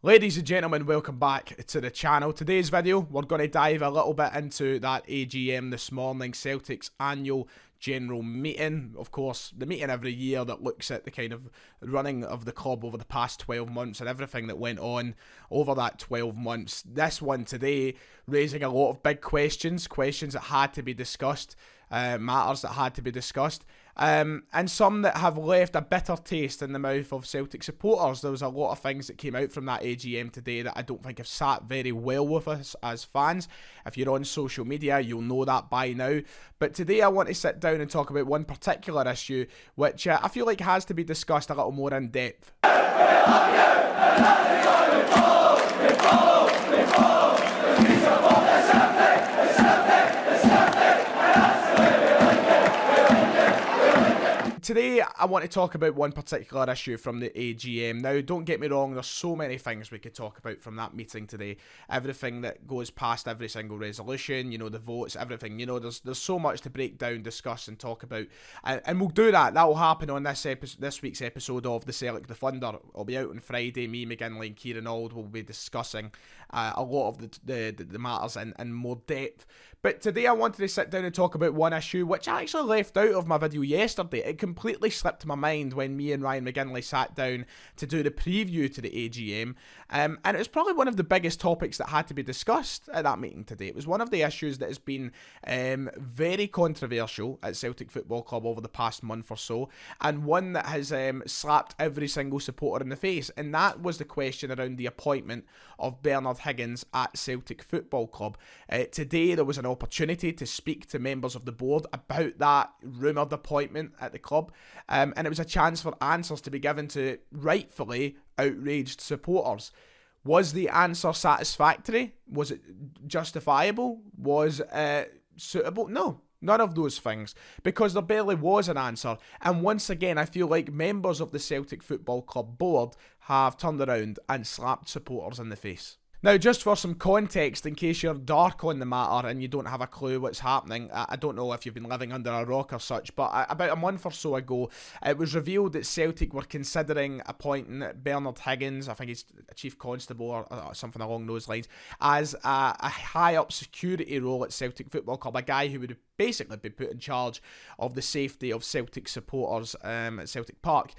Ladies and gentlemen, welcome back to the channel. Today's video, we're going to dive a little bit into that AGM this morning, Celtic's annual general meeting. Of course, the meeting every year that looks at the kind of running of the club over the past 12 months and everything that went on over that 12 months. This one today raising a lot of big questions that had to be discussed, matters that had to be discussed. And some that have left a bitter taste in the mouth of Celtic supporters. There was a lot of things that came out from that AGM today that I don't think have sat very well with us as fans. If you're on social media, you'll know that by now. But today I want to sit down and talk about one particular issue, which I feel like has to be discussed a little more in depth. Today, I want to talk about one particular issue from the AGM. Now, don't get me wrong, there's so many things we could talk about from that meeting today. Everything that goes past every single resolution, the votes, everything. There's so much to break down, discuss and talk about. And we'll do that. That will happen on this week's episode of the Celtic The Thunder. It'll be out on Friday. Me, McGinley and Kieran Auld will be discussing a lot of the matters in more depth. But today I wanted to sit down and talk about one issue which I actually left out of my video yesterday. It completely slipped my mind when me and Ryan McGinley sat down to do the preview to the AGM. And it was probably one of the biggest topics that had to be discussed at that meeting today. It was one of the issues that has been very controversial at Celtic Football Club over the past month or so, and one that has slapped every single supporter in the face. And that was the question around the appointment of Bernard Higgins at Celtic Football Club. Today there was an opportunity to speak to members of the board about that rumoured appointment at the club, and it was a chance for answers to be given to rightfully outraged supporters. Was the answer satisfactory? Was it justifiable? Was it suitable? No. None of those things, because there barely was an answer. And once again, I feel like members of the Celtic Football Club board have turned around and slapped supporters in the face. Now, just for some context, in case you're dark on the matter and you don't have a clue what's happening, I don't know if you've been living under a rock or such, but about a month or so ago, it was revealed that Celtic were considering appointing Bernard Higgins, I think he's a chief constable or something along those lines, as a high-up security role at Celtic Football Club, a guy who would basically be put in charge of the safety of Celtic supporters at Celtic Park.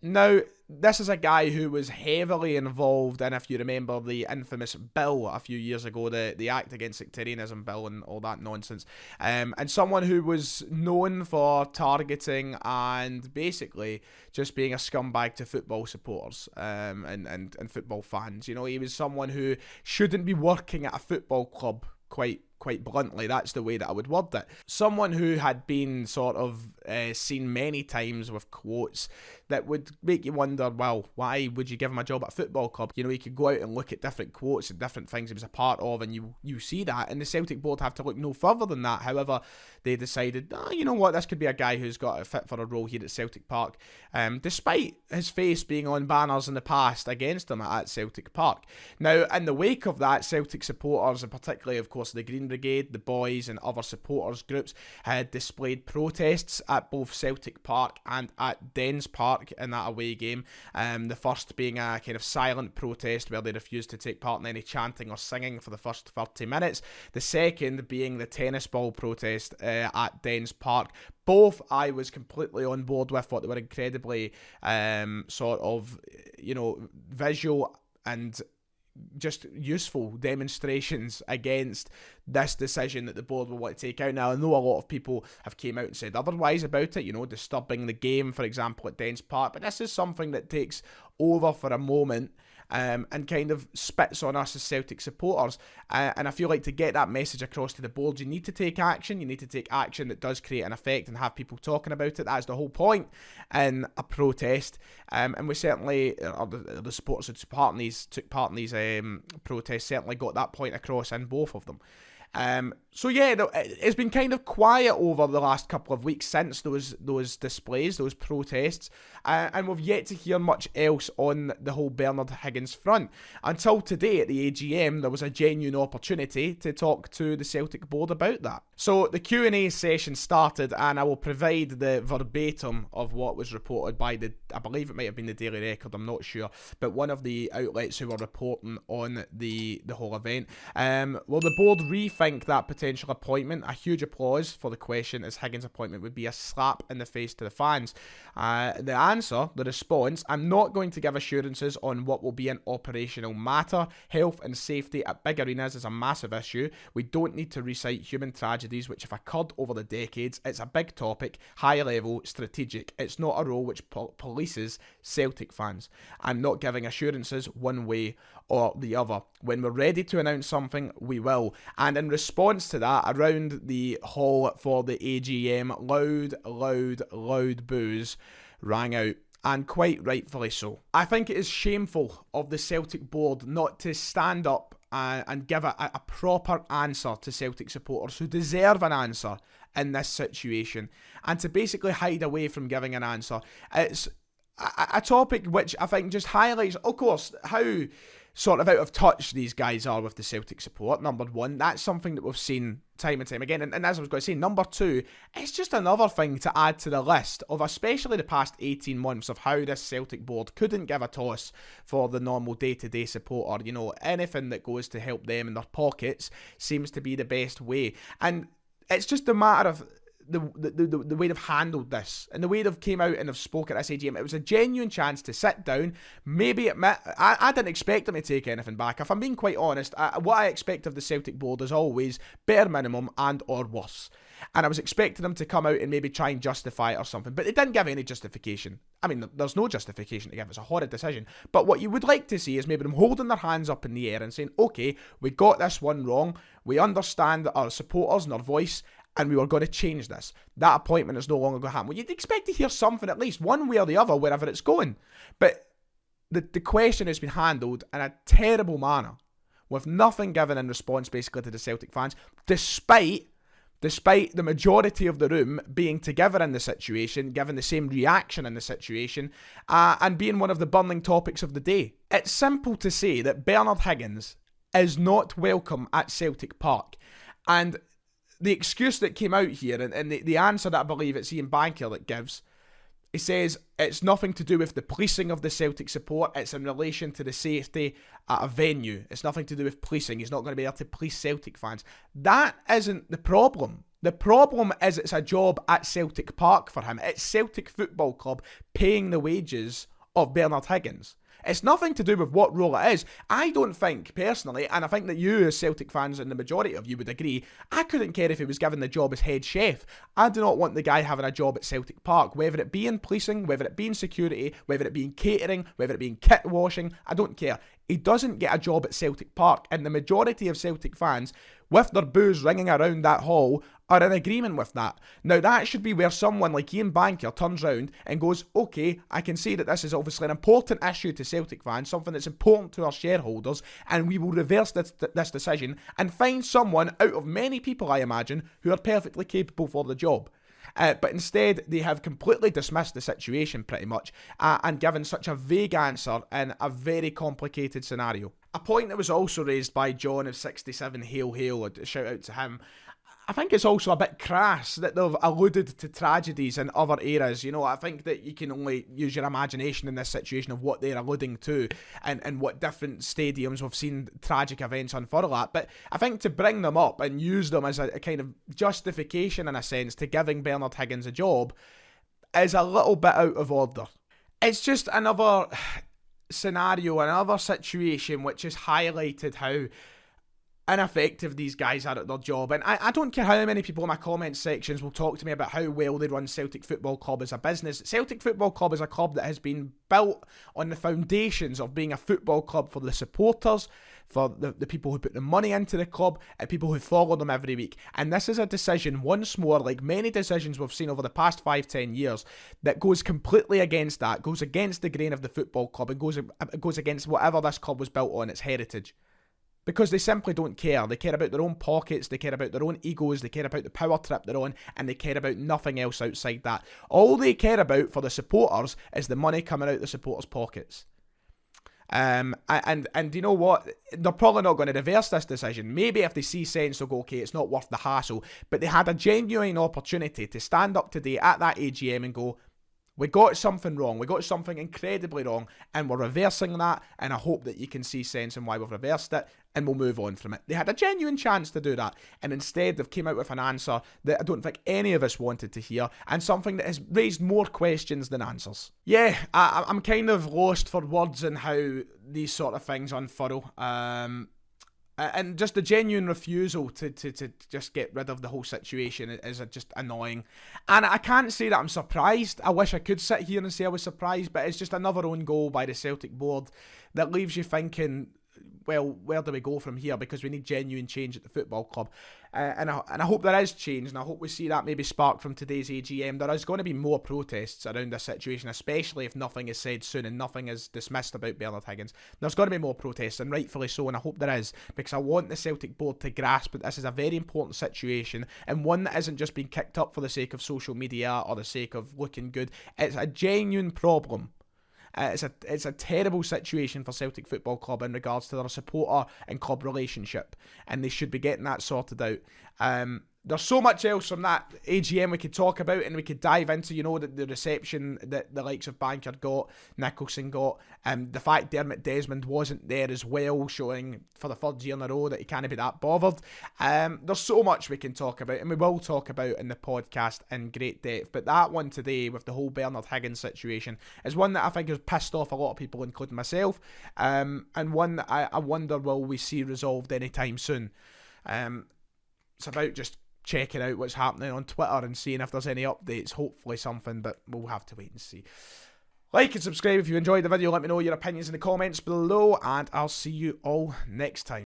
Now, this is a guy who was heavily involved in, if you remember, the infamous bill a few years ago, the Act Against Sectarianism bill and all that nonsense, and someone who was known for targeting and basically just being a scumbag to football supporters and football fans. He was someone who shouldn't be working at a football club, quite bluntly. That's the way that I would word it. Someone who had been sort of seen many times with quotes that would make you wonder, well, why would you give him a job at a football club? He could go out and look at different quotes and different things he was a part of, and you see that, and the Celtic board have to look no further than that. However, they decided, you know what, this could be a guy who's got a fit for a role here at Celtic Park, despite his face being on banners in the past against him at Celtic Park. Now, in the wake of that, Celtic supporters, and particularly, of course, the Green Brigade, the boys and other supporters groups, had displayed protests at both Celtic Park and at Dens Park in that away game. The first being a kind of silent protest where they refused to take part in any chanting or singing for the first 30 minutes. The second being the tennis ball protest at Dens Park. Both I was completely on board with. Thought they were incredibly sort of, visual and just useful demonstrations against this decision that the board will want to take out. Now, I know a lot of people have came out and said otherwise about it, disturbing the game, for example, at Dens Park, but this is something that takes over for a moment and kind of spits on us as Celtic supporters. And I feel like to get that message across to the board, you need to take action. You need to take action that does create an effect and have people talking about it. That's the whole point in a protest. And we certainly, the supporters who took part in these protests certainly got that point across in both of them. So yeah, it's been kind of quiet over the last couple of weeks since those displays, those protests, and we've yet to hear much else on the whole Bernard Higgins front. Until today at the AGM, there was a genuine opportunity to talk to the Celtic board about that. So the Q&A session started, and I will provide the verbatim of what was reported by I believe it might have been the Daily Record, I'm not sure, but one of the outlets who were reporting on the whole event. Will the board rethink that potential appointment? A huge applause for the question, as Higgins' appointment would be a slap in the face to the fans. The answer, the response: I'm not going to give assurances on what will be an operational matter. Health and safety at big arenas is a massive issue. We don't need to recite human tragedies which have occurred over the decades. It's a big topic, high level, strategic. It's not a role which polices Celtic fans. I'm not giving assurances one way or the other. When we're ready to announce something, we will. And in response to that, around the hall for the AGM, loud boos rang out, and quite rightfully so. I think it is shameful of the Celtic board not to stand up and give a proper answer to Celtic supporters who deserve an answer in this situation, and to basically hide away from giving an answer. It's a topic which I think just highlights, of course, how sort of out of touch these guys are with the Celtic support. Number one, that's something that we've seen time and time again. And as I was going to say, number two, it's just another thing to add to the list of, especially the past 18 months, of how this Celtic board couldn't give a toss for the normal day-to-day supporter. You know, anything that goes to help them in their pockets seems to be the best way. And it's just a matter of the way they've handled this and the way they've came out and have spoken at this AGM. It was a genuine chance to sit down, maybe admit. I didn't expect them to take anything back. If I'm being quite honest, what I expect of the Celtic board is always bare minimum and or worse. And I was expecting them to come out and maybe try and justify it or something, but they didn't give any justification. I mean, there's no justification to give. It's a horrid decision. But what you would like to see is maybe them holding their hands up in the air and saying, okay, we got this one wrong. We understand our supporters and our voice, and we were going to change this. That appointment is no longer going to happen. Well, you'd expect to hear something, at least one way or the other, wherever it's going. But the question has been handled in a terrible manner, with nothing given in response, basically, to the Celtic fans, despite the majority of the room being together in the situation, given the same reaction in the situation, and being one of the burning topics of the day. It's simple to say that Bernard Higgins is not welcome at Celtic Park. And the excuse that came out here, and the answer that I believe it's Ian Banker that gives, he says it's nothing to do with the policing of the Celtic support, it's in relation to the safety at a venue. It's nothing to do with policing. He's not going to be able to police Celtic fans. That isn't the problem. The problem is it's a job at Celtic Park for him. It's Celtic Football Club paying the wages of Bernard Higgins. It's nothing to do with what role it is. I don't think, personally, and I think that you as Celtic fans and the majority of you would agree, I couldn't care if he was given the job as head chef. I do not want the guy having a job at Celtic Park, whether it be in policing, whether it be in security, whether it be in catering, whether it be in kit washing, I don't care. He doesn't get a job at Celtic Park, and the majority of Celtic fans, with their boos ringing around that hall, are in agreement with that. Now, that should be where someone like Ian Banker turns round and goes, okay, I can see that this is obviously an important issue to Celtic fans, something that's important to our shareholders, and we will reverse this decision and find someone out of many people, I imagine, who are perfectly capable for the job. But instead, they have completely dismissed the situation, pretty much, and given such a vague answer in a very complicated scenario. A point that was also raised by John of 67 Hail Hail, a shout out to him. I think it's also a bit crass that they've alluded to tragedies in other eras. You know, I think that you can only use your imagination in this situation of what they're alluding to and what different stadiums we've seen tragic events unfurl at. But I think to bring them up and use them as a kind of justification, in a sense, to giving Bernard Higgins a job is a little bit out of order. It's just another scenario, another situation which has highlighted how ineffective these guys are at their job. And I don't care how many people in my comment sections will talk to me about how well they run Celtic Football Club as a business. Celtic Football Club is a club that has been built on the foundations of being a football club for the supporters, for the people who put the money into the club, and people who follow them every week. And this is a decision, once more, like many decisions we've seen over the past 5-10 years, that goes completely against that, goes against the grain of the football club, and goes against whatever this club was built on, its heritage. Because they simply don't care. They care about their own pockets, they care about their own egos, they care about the power trip they're on, and they care about nothing else outside that. All they care about for the supporters is the money coming out the supporters' pockets. And you know what? They're probably not going to reverse this decision. Maybe if they see sense, they'll go, okay, it's not worth the hassle. But they had a genuine opportunity to stand up today at that AGM and go, we got something wrong. We got something incredibly wrong, and we're reversing that, and I hope that you can see sense in why we've reversed it, and we'll move on from it. They had a genuine chance to do that, and instead they've came out with an answer that I don't think any of us wanted to hear, and something that has raised more questions than answers. Yeah, I'm kind of lost for words in how these sort of things unfurl. And just the genuine refusal to just get rid of the whole situation is just annoying. And I can't say that I'm surprised. I wish I could sit here and say I was surprised, but it's just another own goal by the Celtic board that leaves you thinking, well, where do we go from here? Because we need genuine change at the football club. And I hope there is change, and I hope we see that maybe spark from today's AGM. There is going to be more protests around this situation, especially if nothing is said soon and nothing is dismissed about Bernard Higgins. There's going to be more protests, and rightfully so, and I hope there is, because I want the Celtic board to grasp that this is a very important situation, and one that isn't just being kicked up for the sake of social media or the sake of looking good. It's a genuine problem. It's a terrible situation for Celtic Football Club in regards to their supporter and club relationship, and they should be getting that sorted out. There's so much else from that AGM we could talk about, and we could dive into, the reception that the likes of Banker got, Nicholson got, the fact Dermot Desmond wasn't there as well, showing for the third year in a row that he can't be that bothered. There's so much we can talk about, and we will talk about in the podcast in great depth, but that one today with the whole Bernard Higgins situation is one that I think has pissed off a lot of people, including myself, and one that I wonder will we see resolved anytime soon. It's about just checking out what's happening on Twitter and seeing if there's any updates, hopefully something, but we'll have to wait and see. Like and subscribe if you enjoyed the video, let me know your opinions in the comments below, and I'll see you all next time.